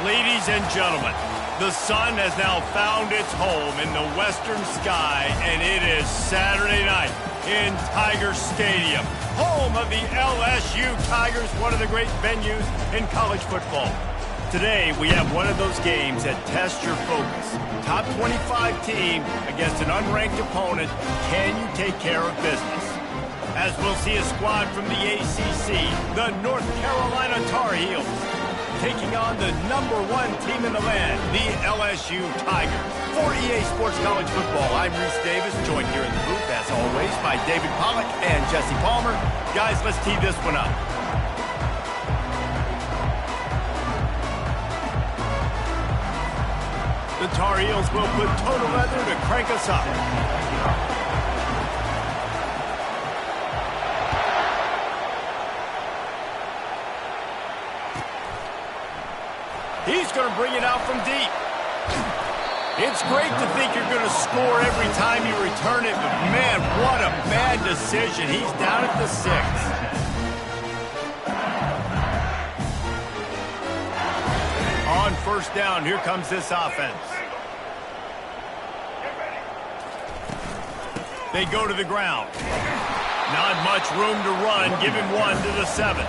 Ladies and gentlemen, the sun has now found its home in the western sky, and it is Saturday night in Tiger Stadium, home of the LSU Tigers, one of the great venues in college football. Today, we have one of those games that tests your focus. Top 25 team against an unranked opponent. Can you take care of business? As we'll see a squad from the ACC, the North Carolina Tar Heels, taking on the #1 team in the land, the LSU Tigers. For EA Sports College Football, I'm Reese Davis, joined here in the booth, as always, by David Pollack and Jesse Palmer. Guys, let's tee this one up. The Tar Heels will put total leather to crank us up. He's going to bring it out from deep. It's great to think you're going to score every time you return it, but man, what a bad decision. He's down at the 6. On first down, here comes this offense. They go to the ground. Not much room to run. Give him 1 to the 7.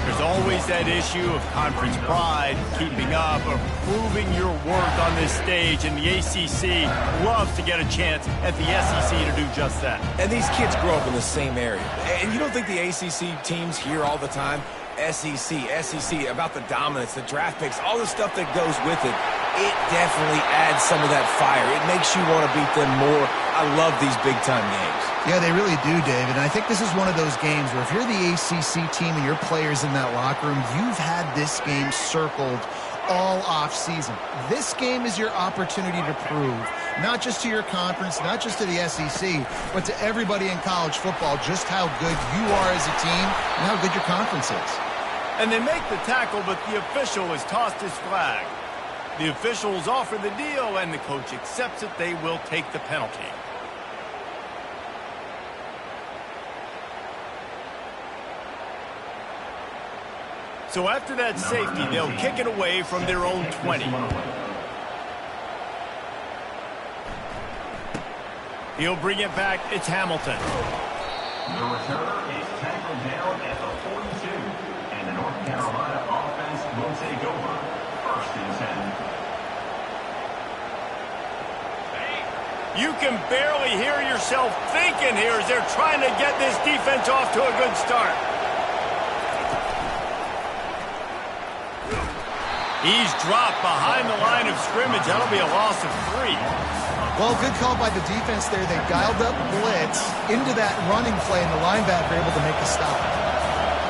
There's always that issue of conference pride, keeping up, or proving your worth on this stage, and the ACC loves to get a chance at the SEC to do just that. And these kids grow up in the same area. And you don't think the ACC teams hear all the time, SEC, about the dominance, the draft picks, all the stuff that goes with it. It definitely adds some of that fire. It makes you want to beat them more. I love these big-time games. Yeah, they really do, David. And I think this is one of those games where if you're the ACC team and your players in that locker room, you've had this game circled all off-season. This game is your opportunity to prove, not just to your conference, not just to the SEC, but to everybody in college football, just how good you are as a team and how good your conference is. And they make the tackle, but the official has tossed his flag. The officials offer the deal, and the coach accepts it. They will take the penalty. So after that safety, they'll kick it away from their own 20. He'll bring it back. It's Hamilton. The returner is tackled down at the 42, and the North Carolina offense will take over. 1st and 10. You can barely hear yourself thinking here as they're trying to get this defense off to a good start. He's dropped behind the line of scrimmage. That'll be a loss of 3. Well, good call by the defense there. They dialed up blitz into that running play, and the linebacker able to make the stop.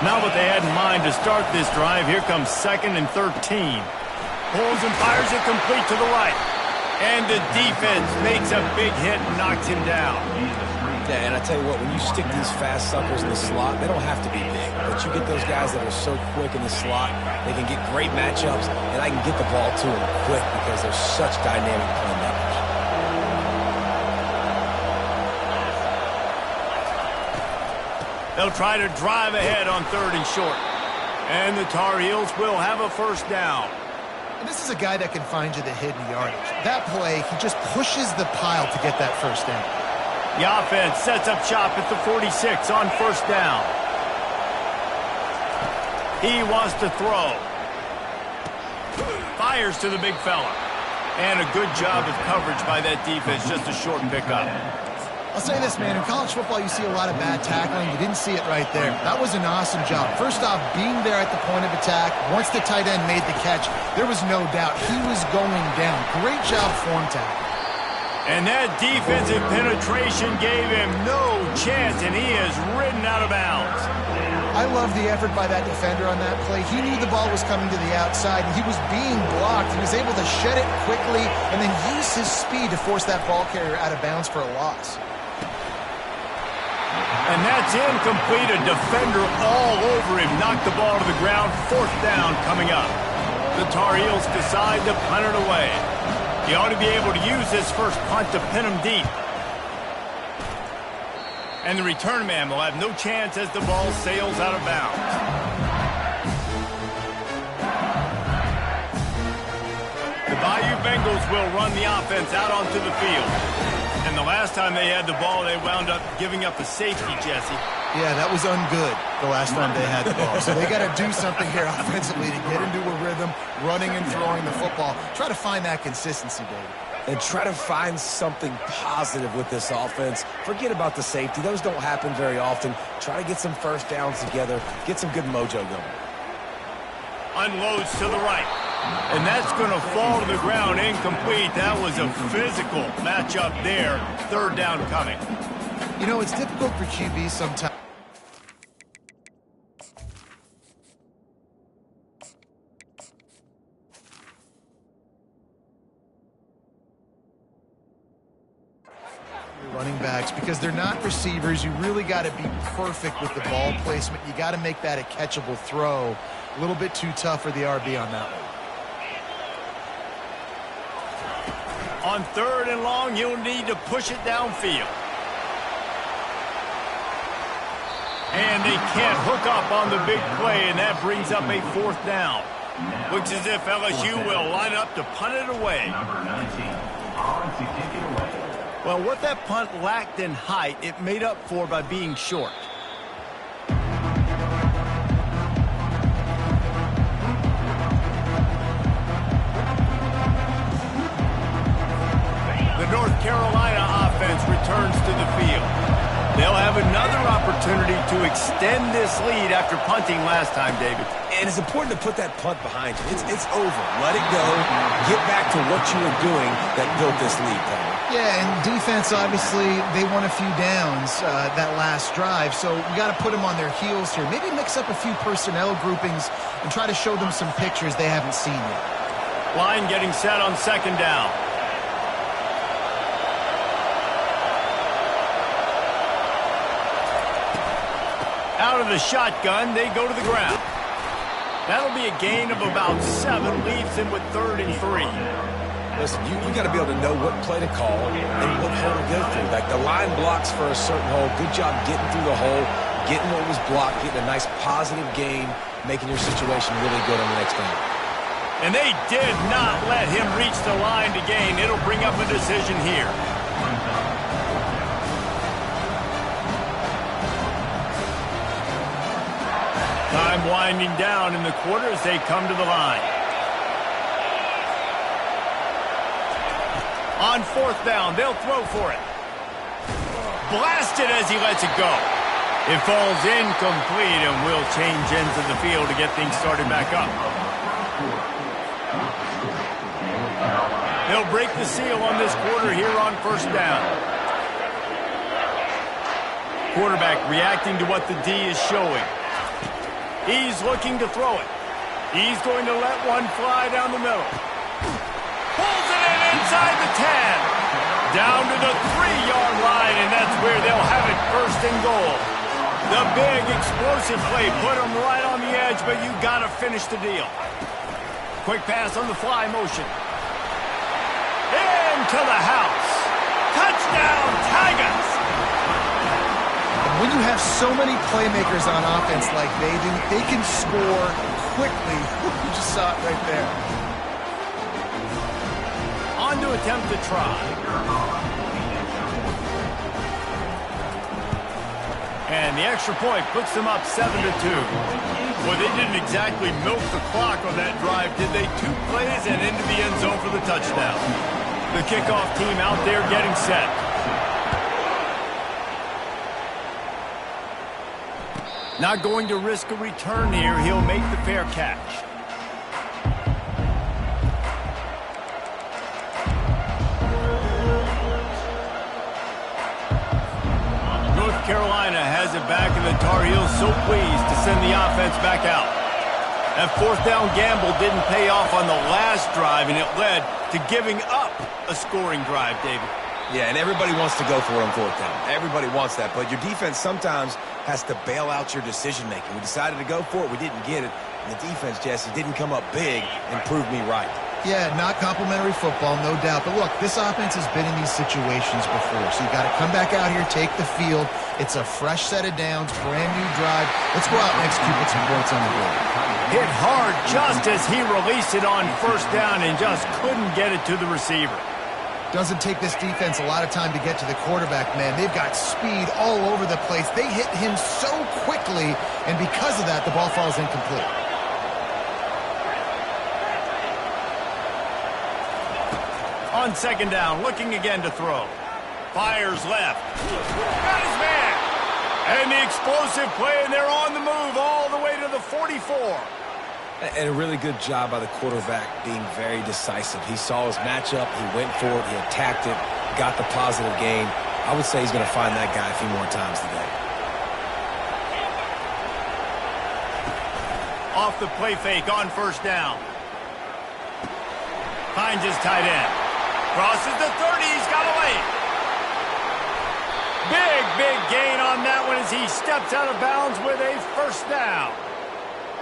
Not what they had in mind to start this drive. Here comes 2nd and 13. Pulls and fires it complete to the right. And the defense makes a big hit and knocks him down. Yeah, and I tell you what, when you stick these fast suckers in the slot, they don't have to be big. But you get those guys that are so quick in the slot, they can get great matchups, and I can get the ball to them quick because they're such dynamic playmakers. They'll try to drive ahead on 3rd and short. And the Tar Heels will have a first down. And this is a guy that can find you the hidden yardage. That play, he just pushes the pile to get that first down. The offense sets up shop at the 46 on first down. He wants to throw. Fires to the big fella. And a good job of coverage by that defense, just a short pickup. I'll say this, man, in college football you see a lot of bad tackling. You didn't see it right there. That was an awesome job. First off, being there at the point of attack. Once the tight end made the catch, there was no doubt he was going down. Great job form tackle. And that defensive penetration gave him no chance, and he is ridden out of bounds. I love the effort by that defender on that play. He knew the ball was coming to the outside, and he was being blocked. He was able to shed it quickly and then use his speed to force that ball carrier out of bounds for a loss. And that's incomplete. A defender all over him. Knocked the ball to the ground. 4th down coming up. The Tar Heels decide to punt it away. He ought to be able to use this first punt to pin him deep. And the return man will have no chance as the ball sails out of bounds. Eagles will run the offense out onto the field. And the last time they had the ball, they wound up giving up a safety, Jesse. Yeah, that was ungood the last time they had the ball. So they got to do something here offensively to get into a rhythm, running and throwing the football. Try to find that consistency, David. And try to find something positive with this offense. Forget about the safety. Those don't happen very often. Try to get some first downs together. Get some good mojo going. Unloads to the right. And that's going to fall to the ground incomplete. That was a physical matchup there. Third down coming. You know, it's difficult for QBs sometimes. Running backs, because they're not receivers. You really got to be perfect with the ball placement. You got to make that a catchable throw. A little bit too tough for the RB on that one. On third and long, you'll need to push it downfield. And they can't hook up on the big play, and that brings up a fourth down. Looks as if LSU will line up to punt it away. Number 19, on to kick it away. Well, what that punt lacked in height, it made up for by being short. The North Carolina offense returns to the field. They'll have another opportunity to extend this lead after punting last time, David. And it's important to put that punt behind you. It's over. Let it go. Get back to what you were doing that built this lead, Tyler. Yeah, and defense, obviously, they won a few downs that last drive, so you got to put them on their heels here. Maybe mix up a few personnel groupings and try to show them some pictures they haven't seen yet. Line getting set on second down. Out of the shotgun, they go to the ground. That'll be a gain of about 7, leaves him with 3rd and 3. Listen, you got to be able to know what play to call and what hole to go through. Like the line blocks for a certain hole. Good job getting through the hole, getting what was blocked, getting a nice positive gain, making your situation really good on the next down. And they did not let him reach the line to gain. It'll bring up a decision here. Time winding down in the quarter as they come to the line. On fourth down, they'll throw for it. Blasted as he lets it go. It falls incomplete and will change ends of the field to get things started back up. They'll break the seal on this quarter here on first down. Quarterback reacting to what the D is showing. He's looking to throw it. He's going to let one fly down the middle. Pulls it in inside the 10. Down to the 3-yard line, and that's where they'll have it, first and goal. The big explosive play put him right on the edge, but you got to finish the deal. Quick pass on the fly motion. Into the house. Touchdown, Tigers! When you have so many playmakers on offense like they do, they can score quickly. You just saw it right there. On to attempt to try. And the extra point puts them up 7-2. Well, they didn't exactly milk the clock on that drive, did they? 2 plays and into the end zone for the touchdown. The kickoff team out there getting set. Not going to risk a return here. He'll make the fair catch. North Carolina has it back, and the Tar Heels so pleased to send the offense back out. That fourth down gamble didn't pay off on the last drive, and it led to giving up a scoring drive, David. Yeah, and everybody wants to go for it on fourth down. Everybody wants that, but your defense sometimes has to bail out your decision-making. We decided to go for it. We didn't get it. And the defense, Jesse, didn't come up big and prove me right. Yeah, not complimentary football, no doubt. But look, this offense has been in these situations before. So you got to come back out here, take the field. It's a fresh set of downs, brand new drive. Let's go out and execute with some points on the board. Hit hard just as he released it on first down and just couldn't get it to the receiver. Doesn't take this defense a lot of time to get to the quarterback, man. They've got speed all over the place. They hit him so quickly, and because of that, the ball falls incomplete. On second down, looking again to throw. Fires left. Got his man. And the explosive play, and they're on the move all the way to the 44. And a really good job by the quarterback being very decisive. He saw his matchup, he went for it, he attacked it, got the positive gain. I would say he's going to find that guy a few more times today. Off the play fake on first down. Finds his tight end. Crosses the 30, he's got away. Big gain on that one as he steps out of bounds with a first down.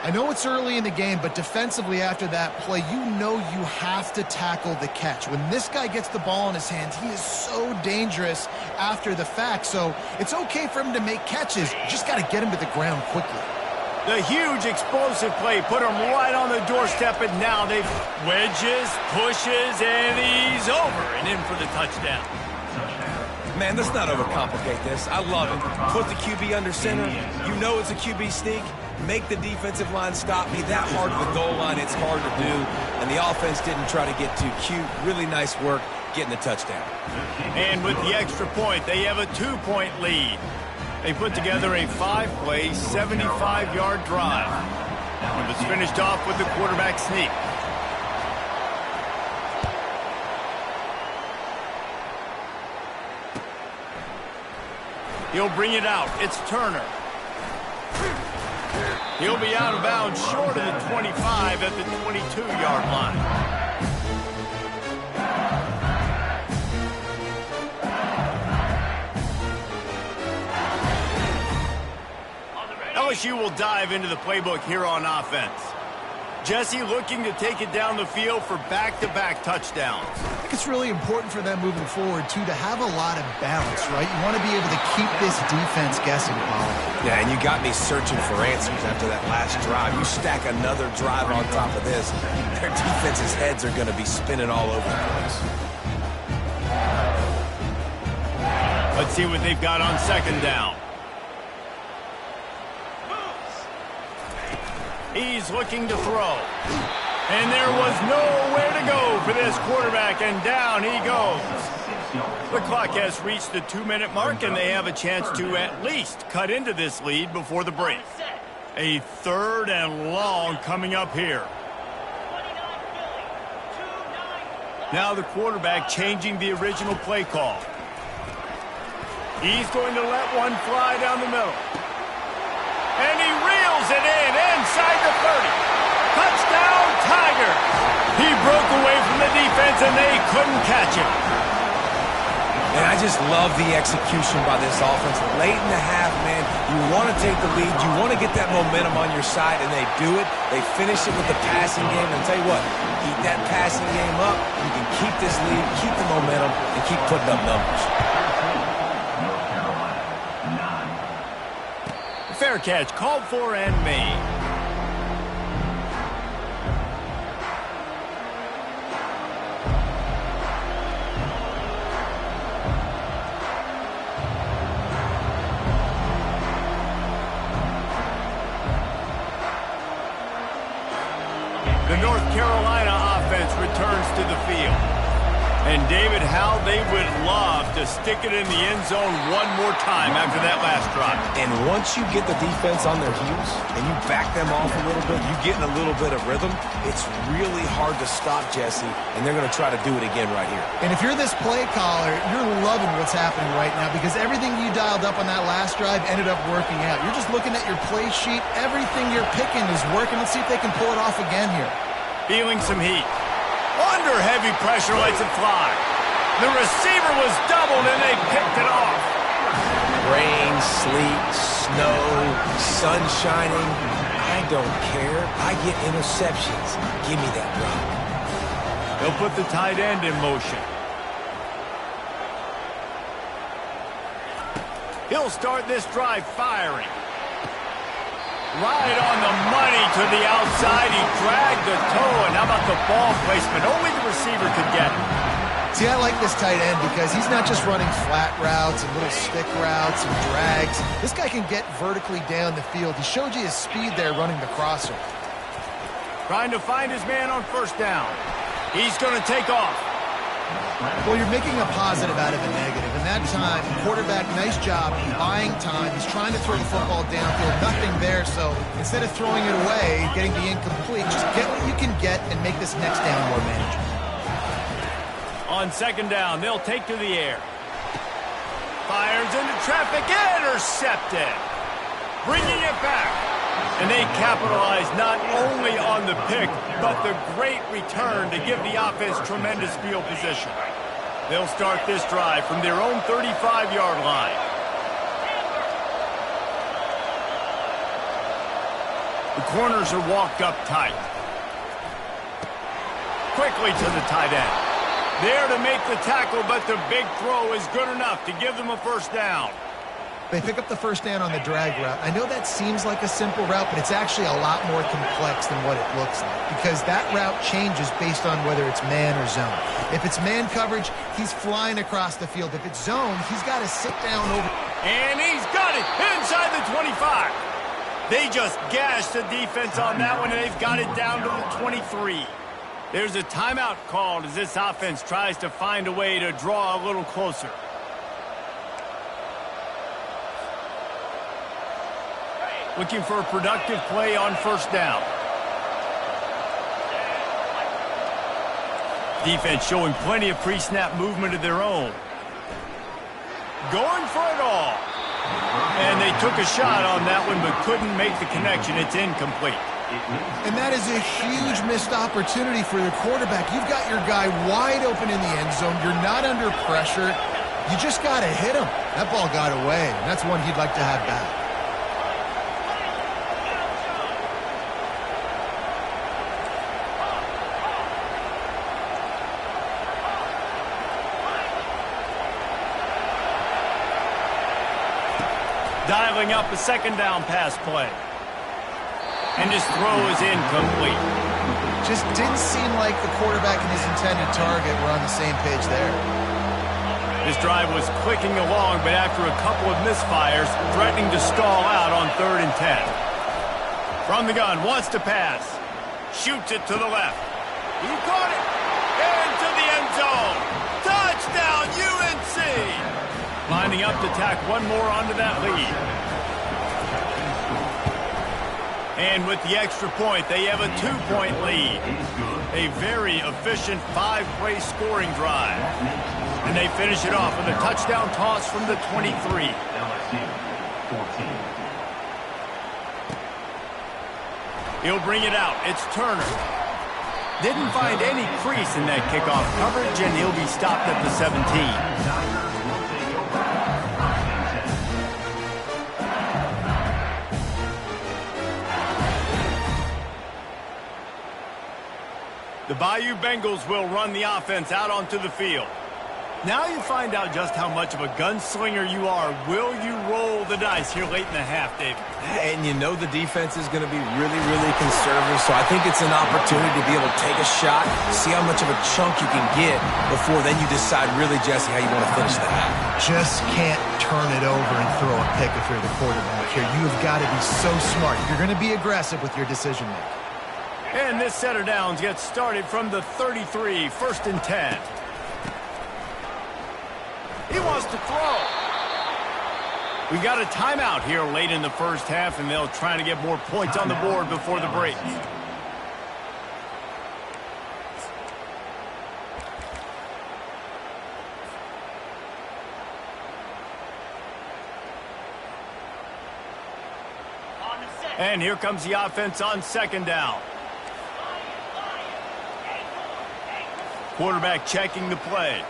I know it's early in the game, but defensively after that play, you know you have to tackle the catch. When this guy gets the ball in his hands, he is so dangerous after the fact. So it's okay for him to make catches. You just got to get him to the ground quickly. The huge explosive play put him right on the doorstep, and now they wedges, pushes, and he's over and in for the touchdown. Man, let's not overcomplicate this. I love it. Put the QB under center. You know it's a QB sneak. Make the defensive line stop. Be that hard to the goal line. It's hard to do. And the offense didn't try to get too cute. Really nice work getting the touchdown. And with the extra point, they have a 2-point lead. They put together a 5-play, 75-yard drive. It was finished off with the quarterback sneak. He'll bring it out. It's Turner. He'll be out of bounds short of the 25 at the 22-yard line. LSU will dive into the playbook here on offense. Jesse looking to take it down the field for back-to-back touchdowns. I think it's really important for them moving forward, too, to have a lot of balance, right? You want to be able to keep this defense guessing, Paulie. Yeah, and you got me searching for answers after that last drive. You stack another drive on top of this, their defense's heads are going to be spinning all over the place. Let's see what they've got on second down. He's looking to throw. And there was nowhere to go for this quarterback, and down he goes. The clock has reached the 2-minute mark, and they have a chance to at least cut into this lead before the break. A 3rd and long coming up here. Now the quarterback changing the original play call. He's going to let one fly down the middle. And he reels it in inside the 30. Touchdown, Tigers. He broke away from the defense, and they couldn't catch him. And I just love the execution by this offense. Late in the half, man, you want to take the lead. You want to get that momentum on your side, and they do it. They finish it with the passing game. And I'll tell you what, keep that passing game up. You can keep this lead, keep the momentum, and keep putting up numbers. Fair catch, called for and made. The North Carolina offense returns to the field. And David, how they would love to stick it in the end zone one more time after that last drive. And once you get the defense on their heels and you back them off a little bit, you get in a little bit of rhythm, it's really hard to stop, Jesse, and they're going to try to do it again right here. And if you're this play caller, you're loving what's happening right now because everything you dialed up on that last drive ended up working out. You're just looking at your play sheet. Everything you're picking is working. Let's see if they can pull it off again here. Feeling some heat. Under heavy pressure, lets it fly. The receiver was doubled, and they picked it off. Rain, sleet, snow, sun shining. I don't care. I get interceptions. Give me that rock. They'll put the tight end in motion. He'll start this drive firing. Right on the money to the outside. He dragged the toe, and how about the ball placement? Only the receiver could get it. See, I like this tight end because he's not just running flat routes and little stick routes and drags. This guy can get vertically down the field. He showed you his speed there running the crosser. Trying to find his man on first down. He's going to take off. Well, you're making a positive out of a negative. And that time, quarterback, nice job buying time. He's trying to throw the football downfield. Nothing there, so instead of throwing it away, getting the incomplete, just get what you can get and make this next down more manageable. On second down, they'll take to the air. Fires into traffic, intercepted. Bringing it back. And they capitalize not only on the pick, but the great return to give the offense tremendous field position. They'll start this drive from their own 35-yard line. The corners are walked up tight. Quickly to the tight end. There to make the tackle, but the big throw is good enough to give them a first down. They pick up the first down on the drag route. I know that seems like a simple route, but it's actually a lot more complex than what it looks like because that route changes based on whether it's man or zone. If it's man coverage, he's flying across the field. If it's zone, he's got to sit down over. And he's got it inside the 25. They just gashed the defense on that one, and they've got it down to the 23. There's a timeout called as this offense tries to find a way to draw a little closer. Looking for a productive play on first down. Defense showing plenty of pre-snap movement of their own. Going for it all. And they took a shot on that one but couldn't make the connection. It's incomplete. And that is a huge missed opportunity for the quarterback. You've got your guy wide open in the end zone. You're not under pressure. You just got to hit him. That ball got away, and that's one he'd like to have back. Dialing up a second down pass play. And his throw is incomplete. Just didn't seem like the quarterback and his intended target were on the same page there. This drive was clicking along, but after a couple of misfires, threatening to stall out on 3rd and 10. From the gun, wants to pass. Shoots it to the left. He caught it. Into the end zone. Touchdown, UNC! Lining up to tack one more onto that lead. And with the extra point, they have a 2-point lead. A very efficient 5-play scoring drive. And they finish it off with a touchdown toss from the 23. He'll bring it out. It's Turner. Didn't find any crease in that kickoff coverage, and he'll be stopped at the 17. The Bayou Bengals will run the offense out onto the field. Now you find out just how much of a gunslinger you are. Will you roll the dice here late in the half, David? And you know the defense is going to be really, really conservative, so I think it's an opportunity to be able to take a shot, see how much of a chunk you can get before then you decide really, Jesse, how you want to finish the half. Just can't turn it over and throw a pick if you're the quarterback here. You have got to be so smart. You're going to be aggressive with your decision making. And this set of downs gets started from the 33, 1st and 10. He wants to throw. We got a timeout here late in the first half, and they'll try to get more points on the board before the break. And here comes the offense on second down. Quarterback checking the play.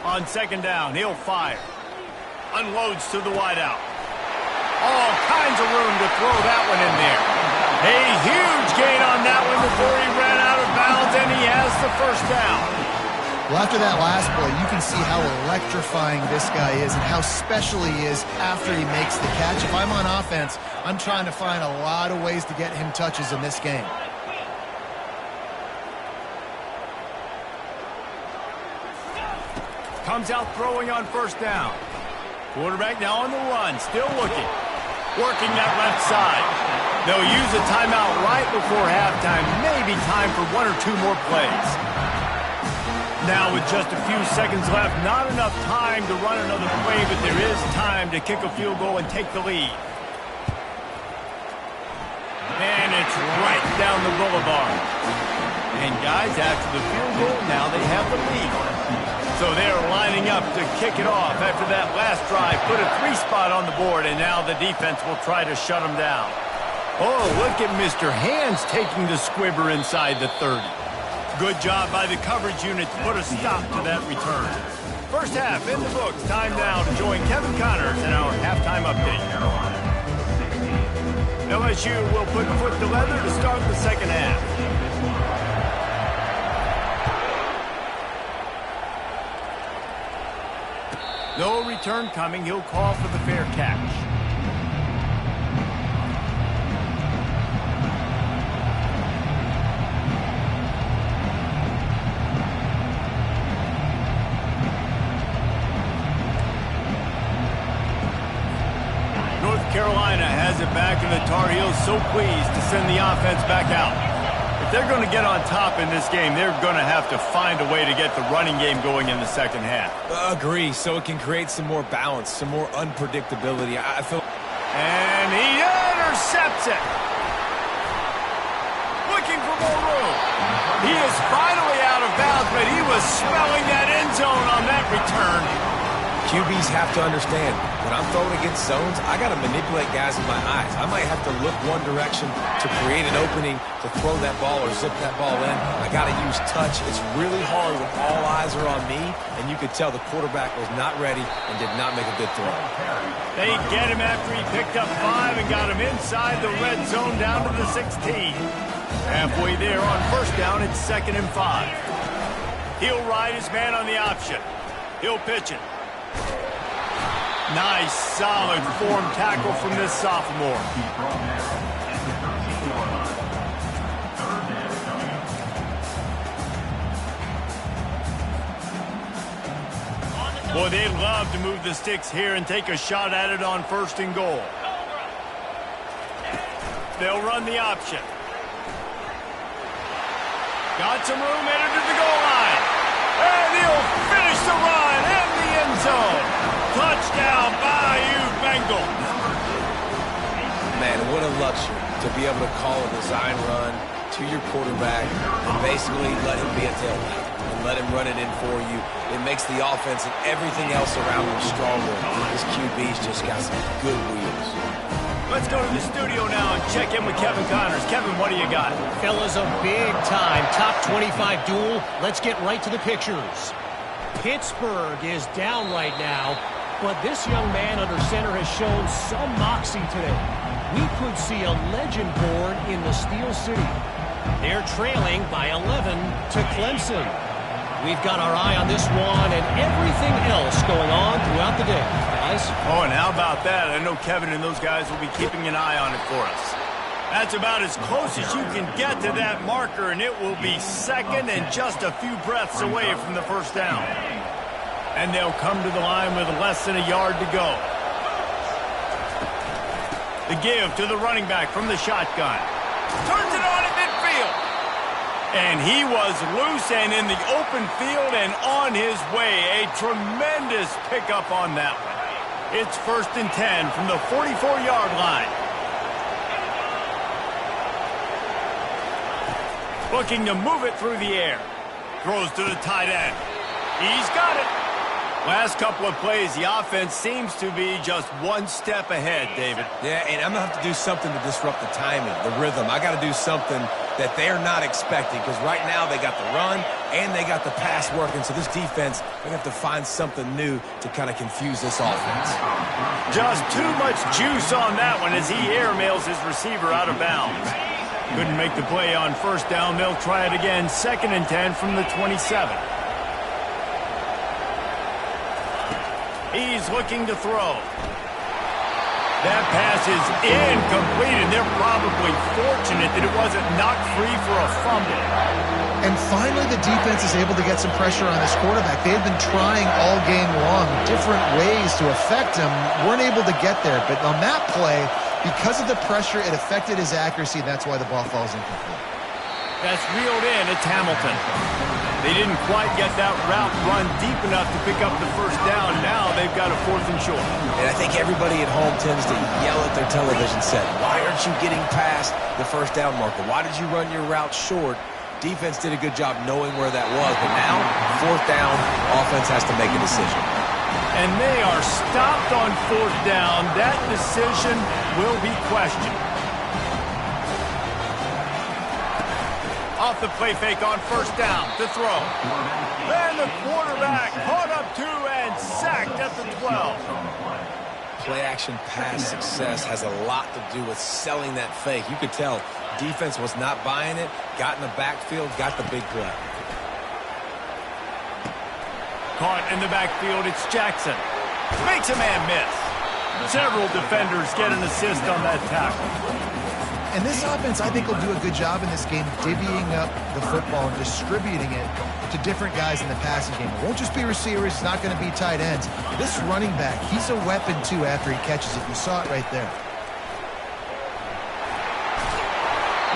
On second down, he'll fire. Unloads to the wideout. All kinds of room to throw that one in there. A huge gain on that one before he ran out of bounds, and he has the first down. Well, after that last play, you can see how electrifying this guy is and how special he is after he makes the catch. If I'm on offense, I'm trying to find a lot of ways to get him touches in this game. Comes out throwing on first down. Quarterback now on the run, still looking. Working that left side. They'll use a timeout right before halftime. Maybe time for one or two more plays. Now with just a few seconds left, not enough time to run another play, but there is time to kick a field goal and take the lead. And it's right down the boulevard. And guys, after the field goal, now they have the lead. So they're lining up to kick it off after that last drive. Put a 3-spot on the board, and now the defense will try to shut them down. Oh, look at Mr. Hands taking the squibber inside the 30. Good job by the coverage unit to put a stop to that return. First half in the books. Time now to join Kevin Connors in our halftime update. LSU will put foot to leather to start the second half. No return coming. He'll call for the fair catch. North Carolina has it back, and the Tar Heels so pleased to send the offense back out. If they're going to get on top in this game, they're going to have to find a way to get the running game going in the second half. Agree, so it can create some more balance, some more unpredictability. I feel... And he intercepts it. Looking for more room. He is finally out of bounds, but he was smelling that end zone on that return. QBs have to understand, when I'm throwing against zones, I got to manipulate guys with my eyes. I might have to look one direction to create an opening to throw that ball or zip that ball in. I got to use touch. It's really hard when all eyes are on me, and you could tell the quarterback was not ready and did not make a good throw. They get him after he picked up 5 and got him inside the red zone down to the 16. Halfway there on first down, it's 2nd and 5. He'll ride his man on the option. He'll pitch it. Nice, solid form tackle from this sophomore. Boy, they'd love to move the sticks here and take a shot at it on 1st and goal. They'll run the option. Got some room, headed to the goal line. And he'll finish the run in the end zone. Touchdown, Bayou Bengals. Man, what a luxury to be able to call a design run to your quarterback and basically let him be a tailback and let him run it in for you. It makes the offense and everything else around him stronger. This QB's just got some good wheels. Let's go to the studio now and check in with Kevin Connors. Kevin, what do you got? Fellas, a big-time top 25 duel. Let's get right to the pictures. Pittsburgh is down right now, but this young man under center has shown some moxie today. We could see a legend born in the Steel City. They're trailing by 11 to Clemson. We've got our eye on this one and everything else going on throughout the day, guys. Oh, and how about that? I know Kevin and those guys will be keeping an eye on it for us. That's about as close as you can get to that marker, and it will be 2nd and just a few breaths away from the first down. And they'll come to the line with less than a yard to go. The give to the running back from the shotgun. Turns it on at midfield. And he was loose and in the open field and on his way. A tremendous pickup on that one. It's 1st and 10 from the 44-yard line. Looking to move it through the air. Throws to the tight end. He's got it. Last couple of plays, the offense seems to be just one step ahead, David. Yeah, and I'm going to have to do something to disrupt the timing, the rhythm. I got to do something that they're not expecting, because right now they got the run and they got the pass working. So this defense, they have to find something new to kind of confuse this offense. Just too much juice on that one as he airmails his receiver out of bounds. Couldn't make the play on first down. They'll try it again. 2nd and 10 from the 27. He's looking to throw. That pass is incomplete, and they're probably fortunate that it wasn't knocked free for a fumble. And finally, the defense is able to get some pressure on this quarterback. They had been trying all game long, different ways to affect him, weren't able to get there. But on that play, because of the pressure, it affected his accuracy, and that's why the ball falls incomplete. That's reeled in. It's Hamilton. They didn't quite get that route run deep enough to pick up the first down. Now they've got a 4th and short. And I think everybody at home tends to yell at their television set. Why aren't you getting past the first down marker? Why did you run your route short? Defense did a good job knowing where that was. But now, 4th down, offense has to make a decision. And they are stopped on 4th down. That decision will be questioned. Off the play fake on 1st down to throw. And the quarterback caught up to and sacked at the 12. Play-action pass success has a lot to do with selling that fake. You could tell defense was not buying it, got in the backfield, got the big play. Caught in the backfield, it's Jackson. Makes a man miss. Several defenders get an assist on that tackle. And this offense, I think, will do a good job in this game divvying up the football and distributing it to different guys in the passing game. It won't just be receivers. It's not going to be tight ends. This running back, he's a weapon, too, after he catches it. You saw it right there.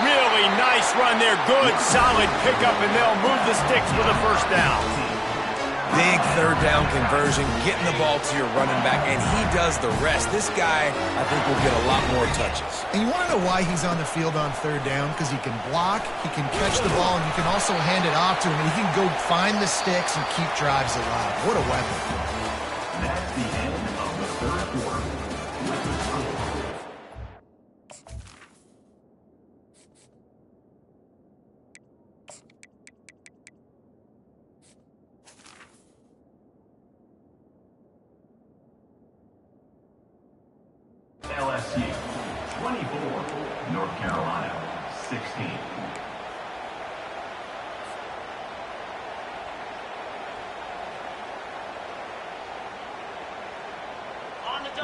Really nice run there. Good, solid pickup, and they'll move the sticks for the 1st down. Big 3rd down conversion, getting the ball to your running back, and he does the rest. This guy, I think, will get a lot more touches. And you want to know why he's on the field on 3rd down? Because he can block, he can catch the ball, and you can also hand it off to him, and he can go find the sticks and keep drives alive. What a weapon. That's the end of the 3rd quarter. LSU 24, North Carolina 16.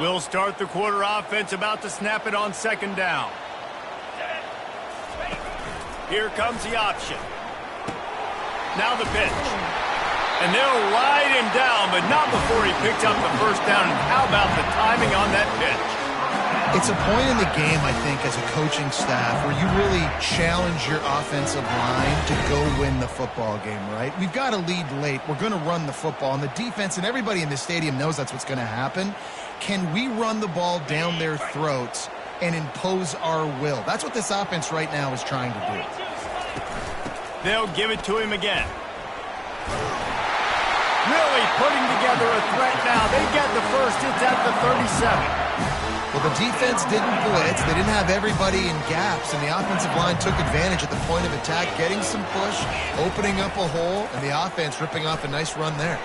We'll start the quarter offense, about to snap it on 2nd down. Here comes the option. Now the pitch. And they'll ride him down, but not before he picks up the 1st down. And how about the timing on that pitch? It's a point in the game, I think, as a coaching staff where you really challenge your offensive line to go win the football game, right? We've got to lead late. We're going to run the football. And the defense and everybody in the stadium knows that's what's going to happen. Can we run the ball down their throats and impose our will? That's what this offense right now is trying to do. They'll give it to him again. Really putting together a threat now. They get the 1st. It's at the 37. Well, the defense didn't blitz. They didn't have everybody in gaps, and the offensive line took advantage at the point of attack, getting some push, opening up a hole, and the offense ripping off a nice run there.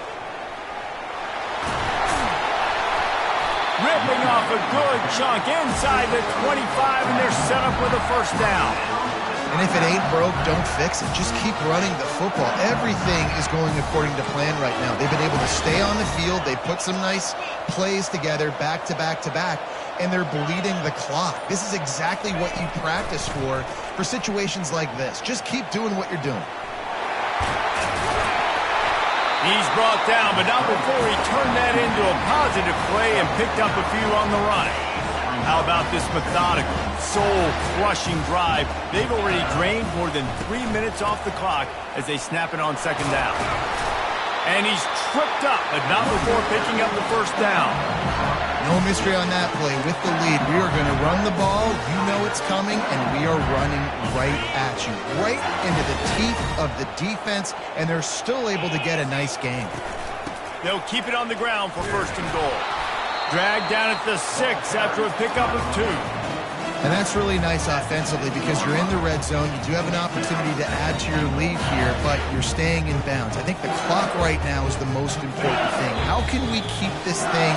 Ripping off a good chunk inside the 25, and they're set up with a 1st down. And if it ain't broke, don't fix it. Just keep running the football. Everything is going according to plan right now. They've been able to stay on the field. They put some nice plays together back to back to back, and they're bleeding the clock. This is exactly what you practice for situations like this. Just keep doing what you're doing. He's brought down, but not before he turned that into a positive play and picked up a few on the run. How about this methodical, soul-crushing drive? They've already drained more than 3 minutes off the clock as they snap it on 2nd down. And he's tripped up, but not before picking up the 1st down. No mystery on that play. With the lead, we are going to run the ball. You know it's coming, and we are running right at you. Right into the teeth of the defense, and they're still able to get a nice game. They'll keep it on the ground for 1st and goal. Dragged down at the 6 after a pickup of 2. And that's really nice offensively because you're in the red zone. You do have an opportunity to add to your lead here, but you're staying in bounds. I think the clock right now is the most important thing. How can we keep this thing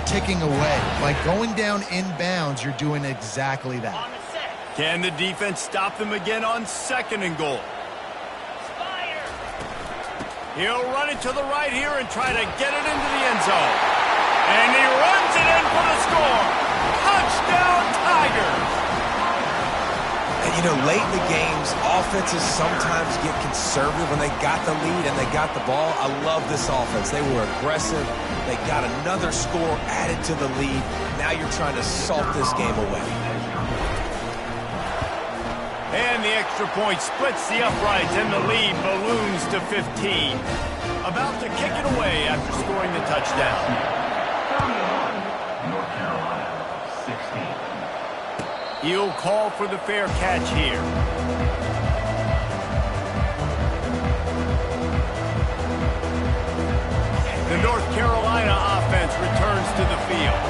ticking away? By going down in bounds, you're doing exactly that. Can the defense stop them again on 2nd and goal? He'll run it to the right here and try to get it into the end zone. And he runs it in for the score. Touchdown, Tigers. And, you know, late in the games, offenses sometimes get conservative when they got the lead and they got the ball. I love this offense. They were aggressive. They got another score added to the lead. Now you're trying to salt this game away. And the extra point splits the uprights, and the lead balloons to 15. About to kick it away after scoring the touchdown. North Carolina, 16. He'll call for the fair catch here. The North Carolina offense returns to the field.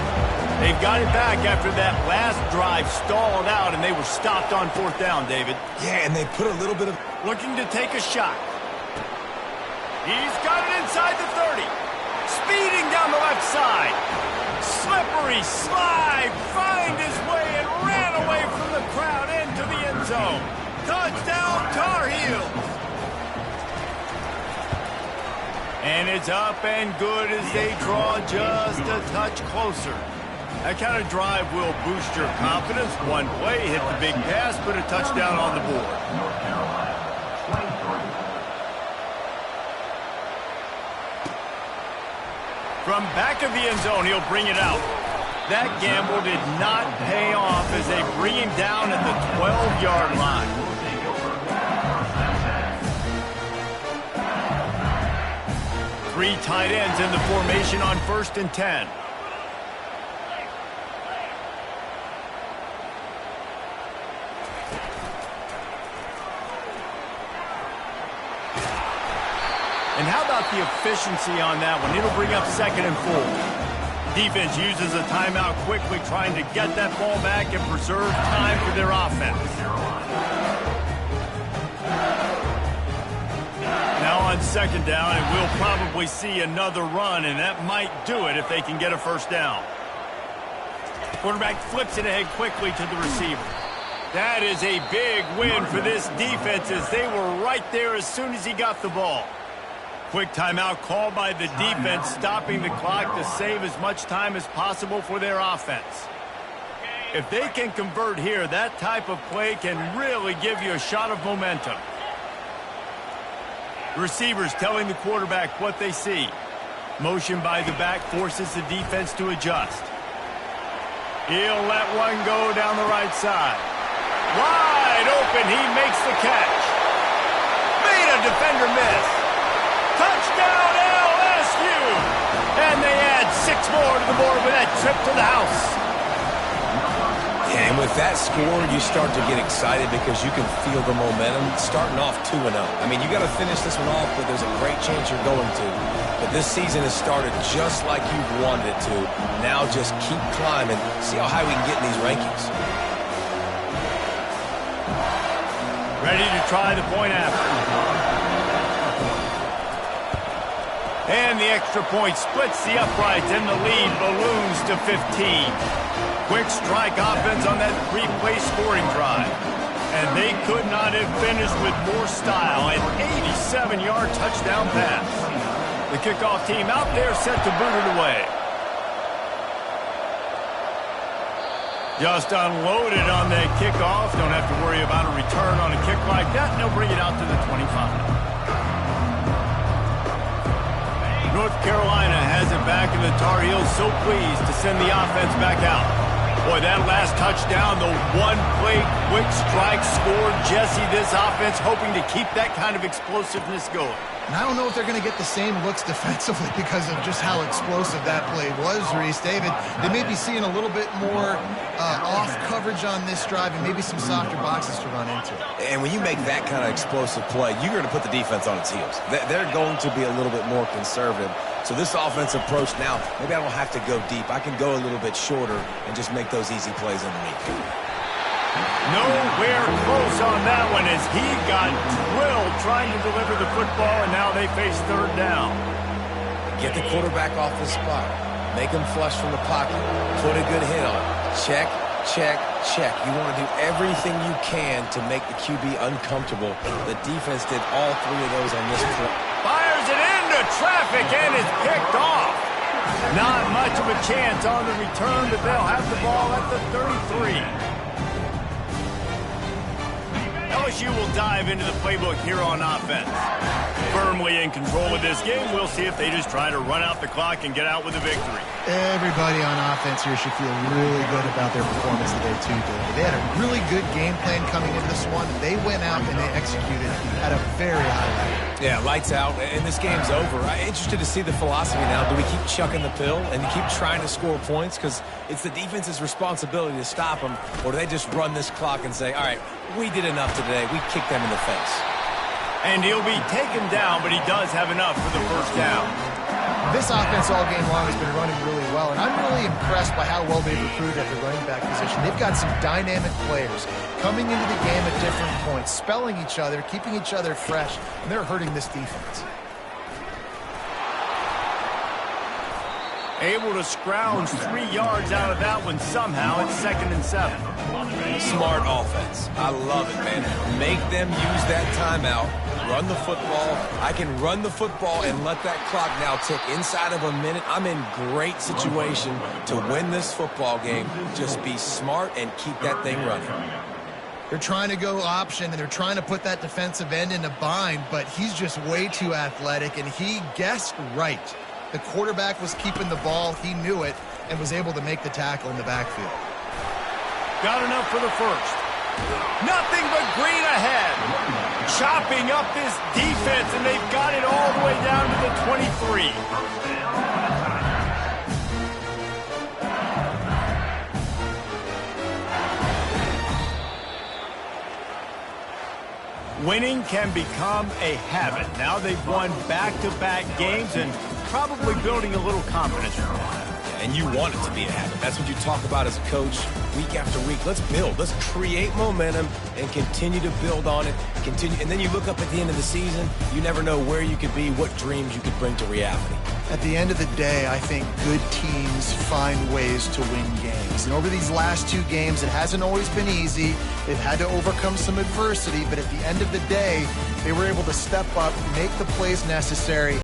They've got it back after that last drive stalled out, and they were stopped on fourth down, David. Yeah, and they put a little bit of... Looking to take a shot. He's got it inside the 30. Speeding down the left side. Slippery slide. Find his way and ran away from the crowd into the end zone. Touchdown, Tar Heels. And it's up and good as they draw just a touch closer. That kind of drive will boost your confidence. One play, hit the big pass, put a touchdown on the board. North Carolina, 23. From back of the end zone, he'll bring it out. That gamble did not pay off as they bring him down at the 12-yard line. Three tight ends in the formation on 1st and 10. And how about the efficiency on that one? It'll bring up 2nd and 4. Defense uses a timeout quickly, trying to get that ball back and preserve time for their offense. Now on 2nd down, and we'll probably see another run, and that might do it if they can get a first down. Quarterback flips it ahead quickly to the receiver. That is a big win for this defense as they were right there as soon as he got the ball. Quick timeout called by the defense, stopping the clock to save as much time as possible for their offense. If they can convert here, that type of play can really give you a shot of momentum. Receivers telling the quarterback what they see. Motion by the back forces the defense to adjust. He'll let one go down the right side. Wide open, he makes the catch. Made a defender miss. Touchdown, LSU! And they add 6 more to the board with that trip to the house. Yeah, and with that score, you start to get excited because you can feel the momentum starting off 2-0. I mean, you got to finish this one off, but there's a great chance you're going to. But this season has started just like you've wanted it to. Now just keep climbing. See how high we can get in these rankings. Ready to try the point after. And the extra point splits the uprights, and the lead balloons to 15. Quick strike offense on that 3-play scoring drive. And they could not have finished with more style. An 87-yard touchdown pass. The kickoff team out there set to boot it away. Just unloaded on that kickoff. Don't have to worry about a return on a kick like that. And they'll bring it out to the 25. North Carolina has it back, and the Tar Heels so pleased to send the offense back out. Boy, that last touchdown, the one-play quick strike scored. Jesse, this offense hoping to keep that kind of explosiveness going. And I don't know if they're going to get the same looks defensively because of just how explosive that play was, Reese. David, they may be seeing a little bit more off coverage on this drive and maybe some softer boxes to run into. And when you make that kind of explosive play, you're going to put the defense on its heels. They're going to be a little bit more conservative. So this offensive approach now, maybe I don't have to go deep. I can go a little bit shorter and just make those easy plays underneath. Nowhere close on that one as he got drilled trying to deliver the football, and now they face 3rd down. Get the quarterback off the spot. Make him flush from the pocket. Put a good hit on. Check, check, check. You want to do everything you can to make the QB uncomfortable. The defense did all 3 of those on this play. Fires it into traffic, and it's picked off. Not much of a chance on the return, but they'll have the ball at the 33. LSU will dive into the playbook here on offense. Firmly in control of this game, we'll see if they just try to run out the clock and get out with a victory. Everybody on offense here should feel really good about their performance today, too, David. They had a really good game plan coming into this one, and they went out and they executed at a very high level. Yeah, lights out, and this game's over. I'm interested to see the philosophy now. Do we keep chucking the pill and keep trying to score points? Because it's the defense's responsibility to stop them, or do they just run this clock and say, all right, we did enough today. We kicked them in the face. And he'll be taken down, but he does have enough for the first down. This offense all game long has been running really well, and I'm really impressed by how well they've recruited at the running back position. They've got some dynamic players coming into the game at different points, spelling each other, keeping each other fresh, and they're hurting this defense. Able to scrounge 3 yards out of that one somehow. It's 2nd and 7. Smart offense. I love it, man. Make them use that timeout. Run the football. I can run the football and let that clock now tick inside of a minute. I'm in great situation to win this football game. Just be smart and keep that thing running. They're trying to go option, and they're trying to put that defensive end in a bind, but he's just way too athletic, and he guessed right. The quarterback was keeping the ball. He knew it and was able to make the tackle in the backfield. Got enough for the first. Nothing but green ahead. Chopping up this defense, and they've got it all the way down to the 23. Winning can become a habit. Now they've won back-to-back games and probably building a little confidence from that. And you want it to be a habit. That's what you talk about as a coach week after week. Let's build. Let's create momentum and continue to build on it. And then you look up at the end of the season, you never know where you could be, what dreams you could bring to reality. At the end of the day, I think good teams find ways to win games. And over these last 2 games, it hasn't always been easy. They've had to overcome some adversity, but at the end of the day, they were able to step up, make the plays necessary,